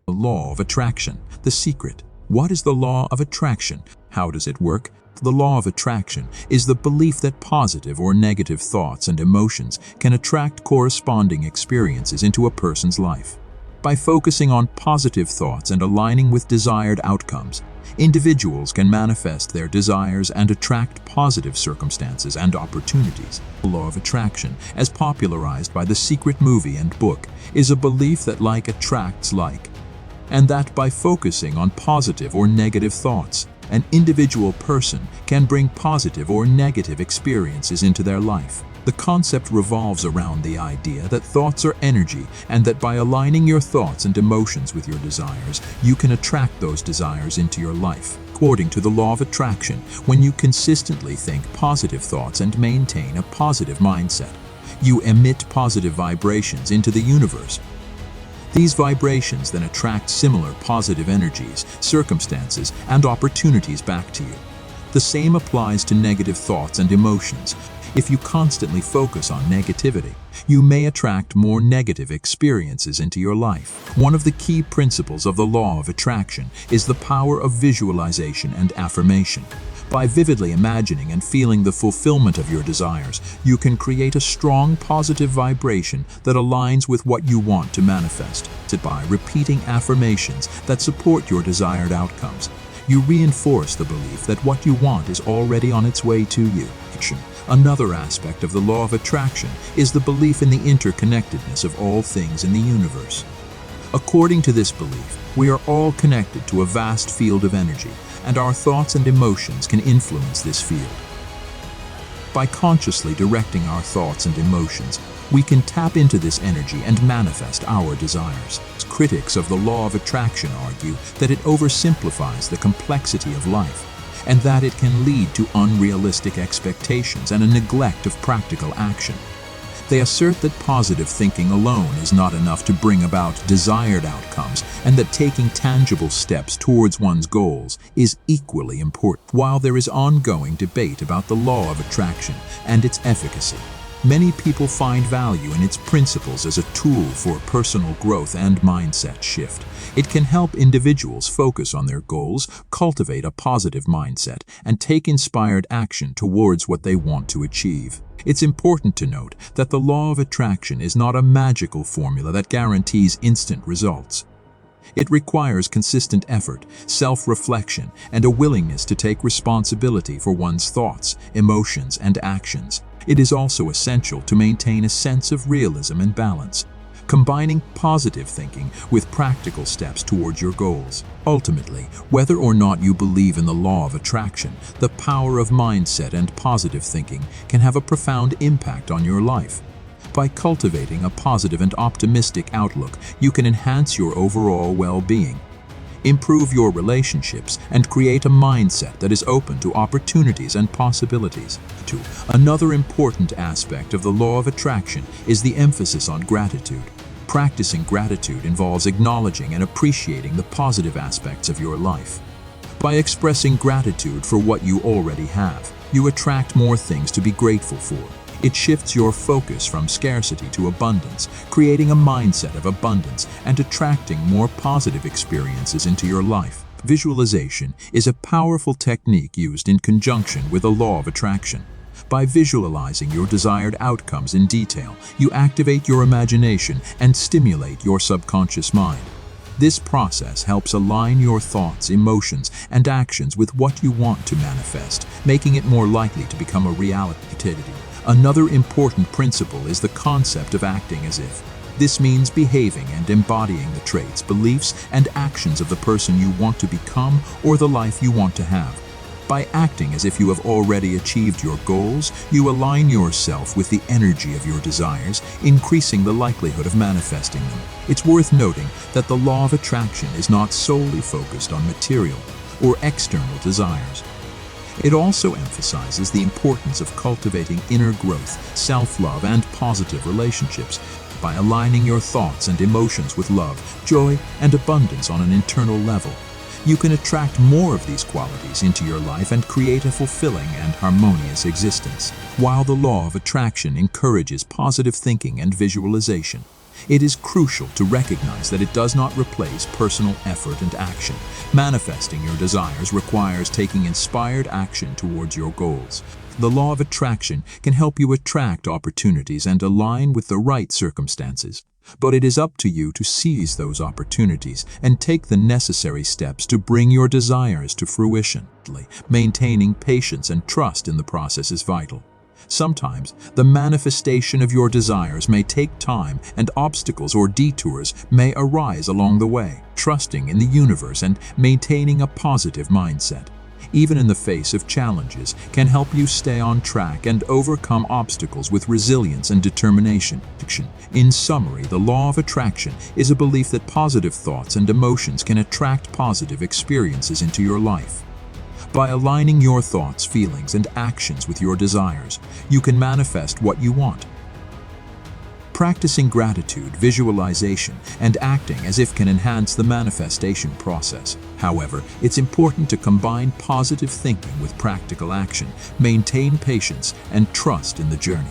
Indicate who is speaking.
Speaker 1: The law of attraction, the secret. What is the law of attraction? How does it work? The law of attraction is the belief that positive or negative thoughts and emotions can attract corresponding experiences into a person's life. By focusing on positive thoughts and aligning with desired outcomes, individuals can manifest their desires and attract positive circumstances and opportunities. The law of attraction, as popularized by the Secret movie and book, is a belief that like attracts like, and that by focusing on positive or negative thoughts, an individual person can bring positive or negative experiences into their life. The concept revolves around the idea that thoughts are energy and that by aligning your thoughts and emotions with your desires, you can attract those desires into your life. According to the law of attraction, when you consistently think positive thoughts and maintain a positive mindset, you emit positive vibrations into the universe. These vibrations then attract similar positive energies, circumstances, and opportunities back to you. The same applies to negative thoughts and emotions. If you constantly focus on negativity, you may attract more negative experiences into your life. One of the key principles of the law of attraction is the power of visualization and affirmation. By vividly imagining and feeling the fulfillment of your desires, you can create a strong positive vibration that aligns with what you want to manifest. By repeating affirmations that support your desired outcomes, you reinforce the belief that what you want is already on its way to you. Another aspect of the law of attraction is the belief in the interconnectedness of all things in the universe. According to this belief, we are all connected to a vast field of energy, and our thoughts and emotions can influence this field. By consciously directing our thoughts and emotions, we can tap into this energy and manifest our desires. Critics of the law of attraction argue that it oversimplifies the complexity of life, and that it can lead to unrealistic expectations and a neglect of practical action. They assert that positive thinking alone is not enough to bring about desired outcomes, and that taking tangible steps towards one's goals is equally important. While there is ongoing debate about the law of attraction and its efficacy, many people find value in its principles as a tool for personal growth and mindset shift. It can help individuals focus on their goals, cultivate a positive mindset, and take inspired action towards what they want to achieve. It's important to note that the law of attraction is not a magical formula that guarantees instant results. It requires consistent effort, self-reflection, and a willingness to take responsibility for one's thoughts, emotions, and actions. It is also essential to maintain a sense of realism and balance, combining positive thinking with practical steps towards your goals. Ultimately, whether or not you believe in the law of attraction, the power of mindset and positive thinking can have a profound impact on your life. By cultivating a positive and optimistic outlook, you can enhance your overall well-being, improve your relationships, and create a mindset that is open to opportunities and possibilities. Another important aspect of the law of attraction is the emphasis on gratitude. Practicing gratitude involves acknowledging and appreciating the positive aspects of your life. By expressing gratitude for what you already have, you attract more things to be grateful for. It shifts your focus from scarcity to abundance, creating a mindset of abundance and attracting more positive experiences into your life. Visualization is a powerful technique used in conjunction with the law of attraction. By visualizing your desired outcomes in detail, you activate your imagination and stimulate your subconscious mind. This process helps align your thoughts, emotions, and actions with what you want to manifest, making it more likely to become a reality. Another important principle is the concept of acting as if. This means behaving and embodying the traits, beliefs, and actions of the person you want to become or the life you want to have. By acting as if you have already achieved your goals, you align yourself with the energy of your desires, increasing the likelihood of manifesting them. It's worth noting that the law of attraction is not solely focused on material or external desires. It also emphasizes the importance of cultivating inner growth, self-love, and positive relationships. By aligning your thoughts and emotions with love, joy, and abundance on an internal level, you can attract more of these qualities into your life and create a fulfilling and harmonious existence. While the law of attraction encourages positive thinking and visualization, It is crucial to recognize that it does not replace personal effort and action. Manifesting your desires requires taking inspired action towards your goals. The law of attraction can help you attract opportunities and align with the right circumstances. But it is up to you to seize those opportunities and take the necessary steps to bring your desires to fruition. Maintaining patience and trust in the process is vital. Sometimes, the manifestation of your desires may take time, and obstacles or detours may arise along the way. Trusting in the universe and maintaining a positive mindset, even in the face of challenges, can help you stay on track and overcome obstacles with resilience and determination. In summary, the law of attraction is a belief that positive thoughts and emotions can attract positive experiences into your life. By aligning your thoughts, feelings, and actions with your desires, you can manifest what you want. Practicing gratitude, visualization, and acting as if can enhance the manifestation process. However, it's important to combine positive thinking with practical action, maintain patience, and trust in the journey.